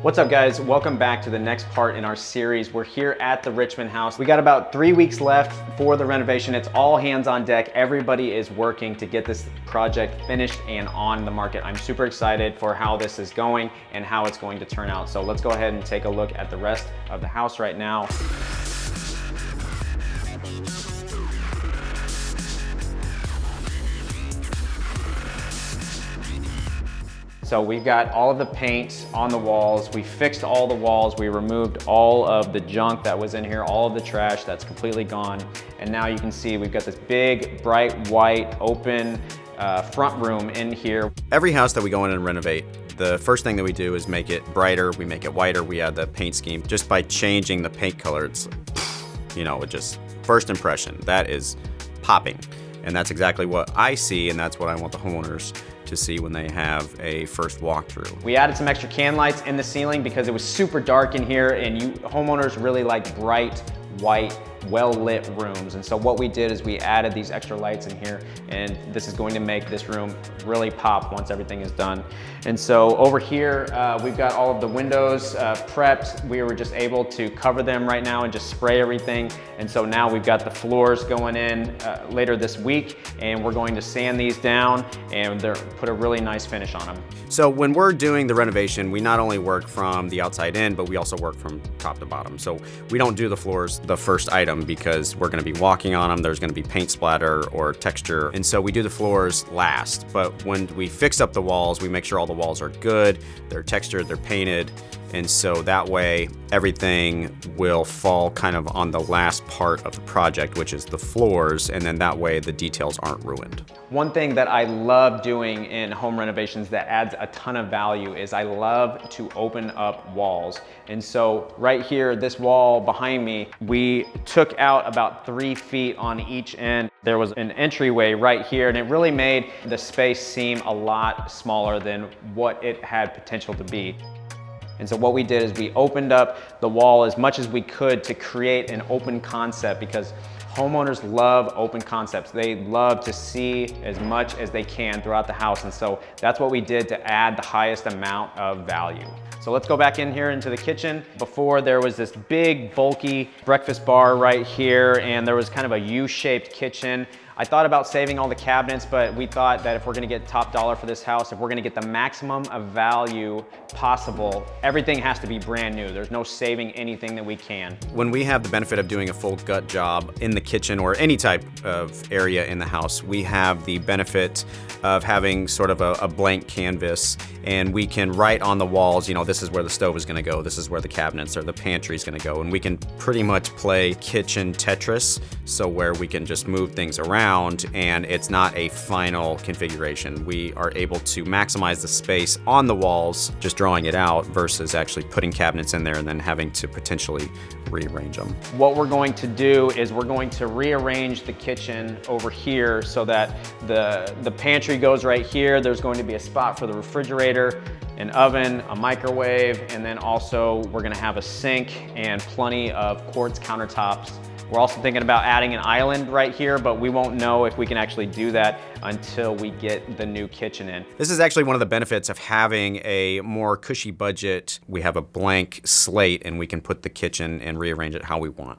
What's up guys? Welcome back to the next part in our series. We're here at the Richmond house. We got about 3 weeks left for the renovation. It's all hands on deck. Everybody is working to get this project finished and on the market. I'm super excited for how this is going and how it's going to turn out. So let's go ahead and take a look at the rest of the house right now. So we've got all of the paint on the walls. We fixed all the walls. We removed all of the junk that was in here, all of the trash that's completely gone. And now you can see we've got this big, bright, white, open front room in here. Every house that we go in and renovate, the first thing that we do is make it brighter, we make it whiter, we add the paint scheme. Just by changing the paint color, it's, you know, it just, first impression, that is popping. And that's exactly what I see, and that's what I want the homeowners to see when they have a first walkthrough. We added some extra can lights in the ceiling because it was super dark in here, and homeowners really like bright, white, well-lit rooms. And so what we did is we added these extra lights in here, and this is going to make this room really pop once everything is done. And so over here, we've got all of the windows prepped. We were just able to cover them right now and just spray everything. And so now we've got the floors going in later this week, and we're going to sand these down and put a really nice finish on them. So when we're doing the renovation, we not only work from the outside in, but we also work from top to bottom. So we don't do the floors the first item because we're gonna be walking on them, there's gonna be paint splatter or texture, and so we do the floors last. But when we fix up the walls, we make sure all the walls are good, they're textured, they're painted, and so that way everything will fall kind of on the last part of the project, which is the floors, and then that way the details aren't ruined. One thing that I love doing in home renovations that adds a ton of value is I love to open up walls. And so right here, this wall behind me, we took out about 3 feet on each end. There was an entryway right here, and it really made the space seem a lot smaller than what it had potential to be. And so what we did is we opened up the wall as much as we could to create an open concept, because homeowners love open concepts. They love to see as much as they can throughout the house. And so that's what we did to add the highest amount of value. So let's go back in here into the kitchen. Before, there was this big bulky breakfast bar right here, and there was kind of a U-shaped kitchen. I thought about saving all the cabinets, but we thought that if we're gonna get top dollar for this house, if we're gonna get the maximum of value possible, everything has to be brand new. There's no saving anything that we can. When we have the benefit of doing a full gut job in the kitchen or any type of area in the house, we have the benefit of having sort of a blank canvas, and we can write on the walls, you know, this is where the stove is gonna go, this is where the cabinets or the pantry is gonna go, and we can pretty much play kitchen Tetris, so where we can just move things around and it's not a final configuration. We are able to maximize the space on the walls, just drawing it out, versus actually putting cabinets in there and then having to potentially rearrange them. What we're going to do is we're going to rearrange the kitchen over here so that the pantry goes right here. There's going to be a spot for the refrigerator, an oven, a microwave, and then also we're gonna have a sink and plenty of quartz countertops. We're also thinking about adding an island right here, but we won't know if we can actually do that until we get the new kitchen in. This is actually one of the benefits of having a more cushy budget. We have a blank slate and we can put the kitchen and rearrange it how we want.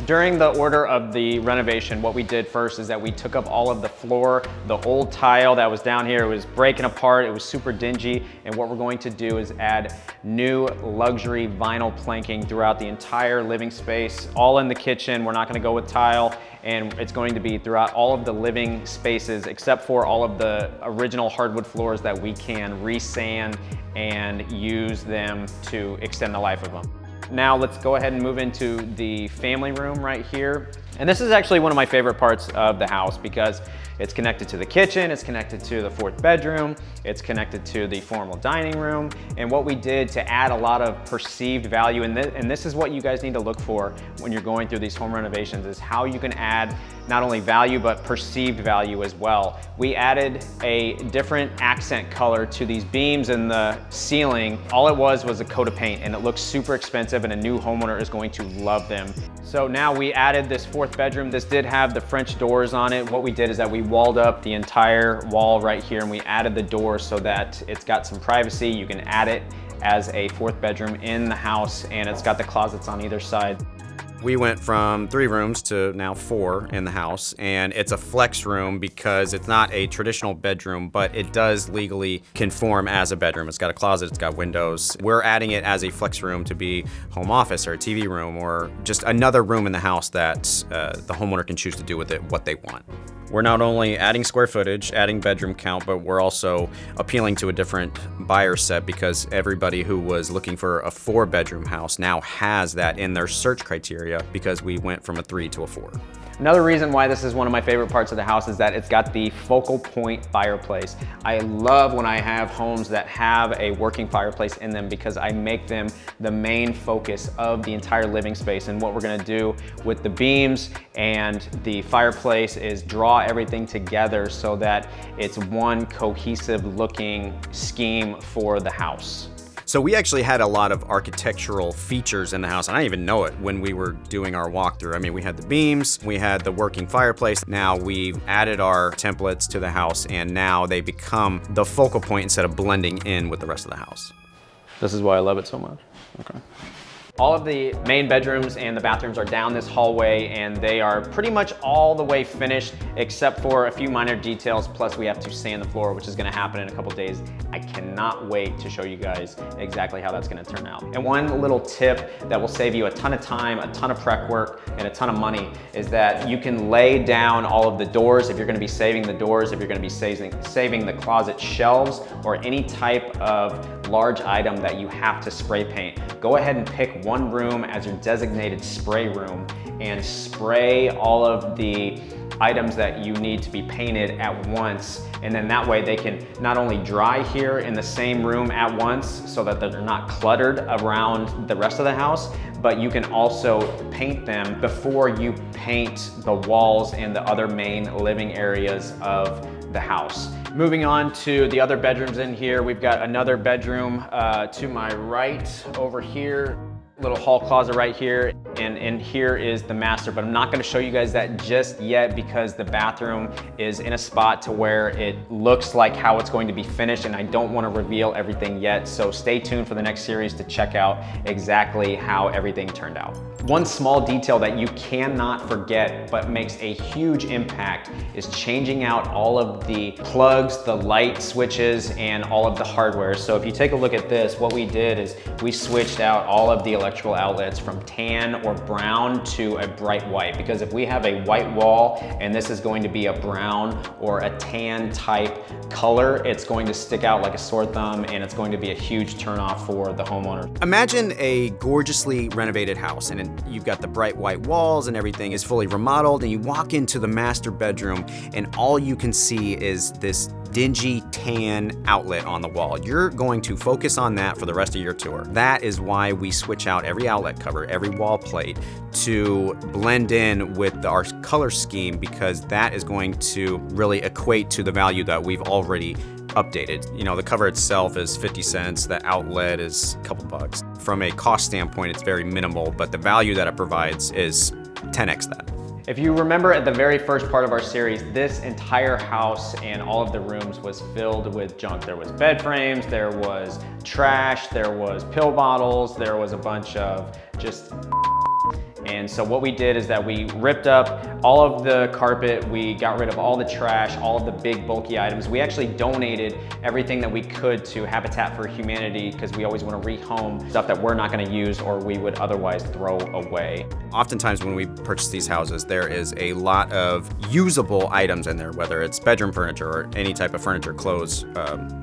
During the order of the renovation, what we did first is that we took up all of the floor, the old tile that was down here. It was breaking apart, it was super dingy, and what we're going to do is add new luxury vinyl planking throughout the entire living space, all in the kitchen. We're not gonna go with tile, and it's going to be throughout all of the living spaces except for all of the original hardwood floors that we can resand and use them to extend the life of them. Now let's go ahead and move into the family room right here. And this is actually one of my favorite parts of the house because it's connected to the kitchen, it's connected to the 4th bedroom, it's connected to the formal dining room. And what we did to add a lot of perceived value, and this is what you guys need to look for when you're going through these home renovations, is how you can add not only value, but perceived value as well. We added a different accent color to these beams in the ceiling. All it was a coat of paint, and it looks super expensive, and a new homeowner is going to love them. So now we added this 4th bedroom. This did have the French doors on it. What we did is that we walled up the entire wall right here, and we added the doors so that it's got some privacy. You can add it as a 4th bedroom in the house, and it's got the closets on either side. We went from 3 rooms to now 4 in the house, and it's a flex room because it's not a traditional bedroom, but it does legally conform as a bedroom. It's got a closet, it's got windows. We're adding it as a flex room to be home office or a TV room or just another room in the house that the homeowner can choose to do with it what they want. We're not only adding square footage, adding bedroom count, but we're also appealing to a different buyer set because everybody who was looking for a 4-bedroom house now has that in their search criteria because we went from a 3 to a 4. Another reason why this is one of my favorite parts of the house is that it's got the focal point fireplace. I love when I have homes that have a working fireplace in them because I make them the main focus of the entire living space. And what we're gonna do with the beams and the fireplace is draw everything together so that it's one cohesive looking scheme for the house. So we actually had a lot of architectural features in the house, and I didn't even know it when we were doing our walkthrough. I mean, we had the beams, we had the working fireplace. Now we've added our templates to the house, and now they become the focal point instead of blending in with the rest of the house. This is why I love it so much. Okay. All of the main bedrooms and the bathrooms are down this hallway, and they are pretty much all the way finished except for a few minor details, plus we have to sand the floor, which is gonna happen in a couple days. I cannot wait to show you guys exactly how that's gonna turn out. And one little tip that will save you a ton of time, a ton of prep work, and a ton of money is that you can lay down all of the doors if you're gonna be saving the doors, if you're gonna be saving the closet shelves, or any type of large item that you have to spray paint. Go ahead and pick one room as your designated spray room and spray all of the items that you need to be painted at once. And then that way they can not only dry here in the same room at once so that they're not cluttered around the rest of the house, but you can also paint them before you paint the walls and the other main living areas of the house. Moving on to the other bedrooms in here, we've got another bedroom to my right over here. Little hall closet right here, and here is the master, but I'm not gonna show you guys that just yet because the bathroom is in a spot to where it looks like how it's going to be finished, and I don't wanna reveal everything yet, so stay tuned for the next series to check out exactly how everything turned out. One small detail that you cannot forget but makes a huge impact is changing out all of the plugs, the light switches, and all of the hardware. So if you take a look at this, what we did is we switched out all of the electrical outlets from tan or brown to a bright white, because if we have a white wall and this is going to be a brown or a tan type color, it's going to stick out like a sore thumb and it's going to be a huge turnoff for the homeowner. Imagine a gorgeously renovated house and you've got the bright white walls and everything is fully remodeled, and you walk into the master bedroom and all you can see is this dingy tan outlet on the wall. You're going to focus on that for the rest of your tour. That is why we switch out every outlet cover, every wall plate to blend in with our color scheme, because that is going to really equate to the value that we've already updated. You know, the cover itself is 50 cents, the outlet is a couple bucks. From a cost standpoint, it's very minimal, but the value that it provides is 10x that. If you remember at the very first part of our series, this entire house and all of the rooms was filled with junk. There was bed frames, there was trash, there was pill bottles, there was a bunch of just and so what we did is that we ripped up all of the carpet, we got rid of all the trash, all of the big bulky items. We actually donated everything that we could to Habitat for Humanity because we always want to rehome stuff that we're not going to use or we would otherwise throw away. Oftentimes when we purchase these houses, there is a lot of usable items in there, whether it's bedroom furniture or any type of furniture, clothes,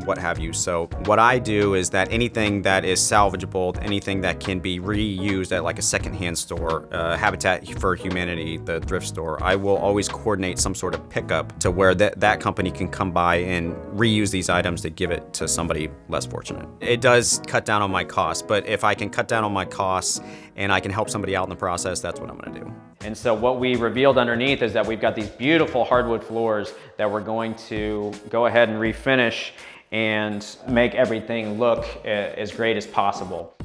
what have you. So what I do is that anything that is salvageable, anything that can be reused at like a secondhand store, Habitat for Humanity, the thrift store, I will always coordinate some sort of pickup to where that company can come by and reuse these items to give it to somebody less fortunate. It does cut down on my costs, but if I can cut down on my costs and I can help somebody out in the process, that's what I'm gonna do. And so what we revealed underneath is that we've got these beautiful hardwood floors that we're going to go ahead and refinish and make everything look as great as possible.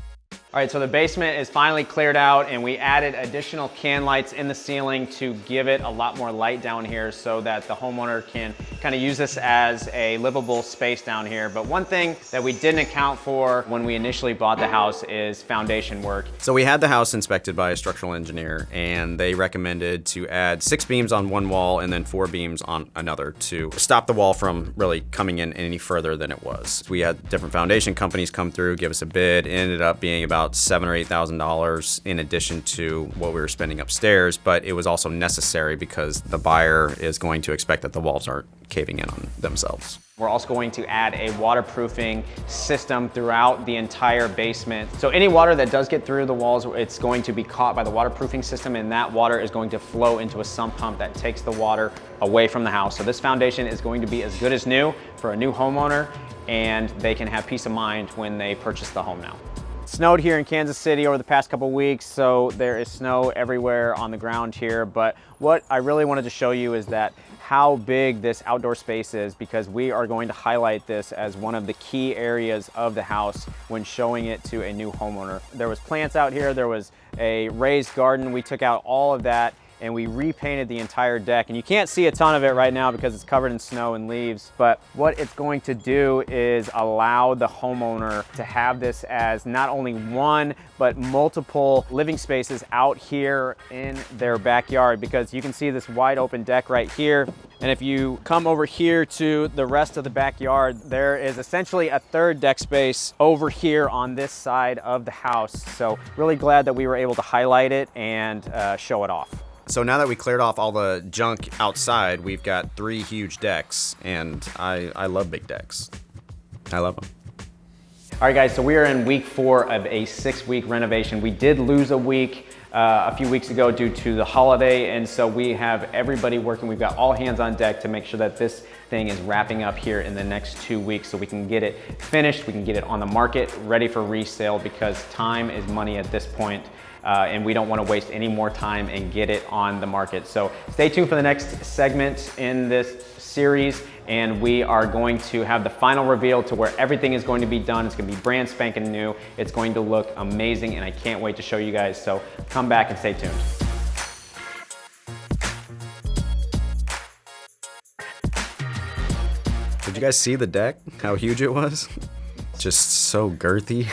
All right, so the basement is finally cleared out and we added additional can lights in the ceiling to give it a lot more light down here so that the homeowner can kind of use this as a livable space down here. But one thing that we didn't account for when we initially bought the house is foundation work. So we had the house inspected by a structural engineer, and they recommended to add 6 beams on one wall and then 4 beams on another to stop the wall from really coming in any further than it was. We had different foundation companies come through, give us a bid. It ended up being about $7,000 or $8,000 in addition to what we were spending upstairs, but it was also necessary because the buyer is going to expect that the walls aren't caving in on themselves. We're also going to add a waterproofing system throughout the entire basement. So any water that does get through the walls, it's going to be caught by the waterproofing system, and that water is going to flow into a sump pump that takes the water away from the house. So this foundation is going to be as good as new for a new homeowner, and they can have peace of mind when they purchase the home now. It snowed here in Kansas City over the past couple weeks, so there is snow everywhere on the ground here. But what I really wanted to show you is that how big this outdoor space is, because we are going to highlight this as one of the key areas of the house when showing it to a new homeowner. There was plants out here, there was a raised garden. We took out all of that and we repainted the entire deck. And you can't see a ton of it right now because it's covered in snow and leaves. But what it's going to do is allow the homeowner to have this as not only one, but multiple living spaces out here in their backyard, because you can see this wide open deck right here. And if you come over here to the rest of the backyard, there is essentially a third deck space over here on this side of the house. So really glad that we were able to highlight it and show it off. So now that we cleared off all the junk outside, we've got 3 huge decks, and I love big decks. I love them. All right, guys, so we are in week 4 of a 6-week renovation. We did lose a week a few weeks ago due to the holiday, and so we have everybody working. We've got all hands on deck to make sure that this thing is wrapping up here in the next 2 weeks so we can get it finished, we can get it on the market, ready for resale, because time is money at this point. And we don't want to waste any more time and get it on the market. So stay tuned for the next segment in this series, and we are going to have the final reveal to where everything is going to be done. It's going to be brand spanking new. It's going to look amazing, and I can't wait to show you guys. So come back and stay tuned. Did you guys see the deck? How huge it was? Just so girthy.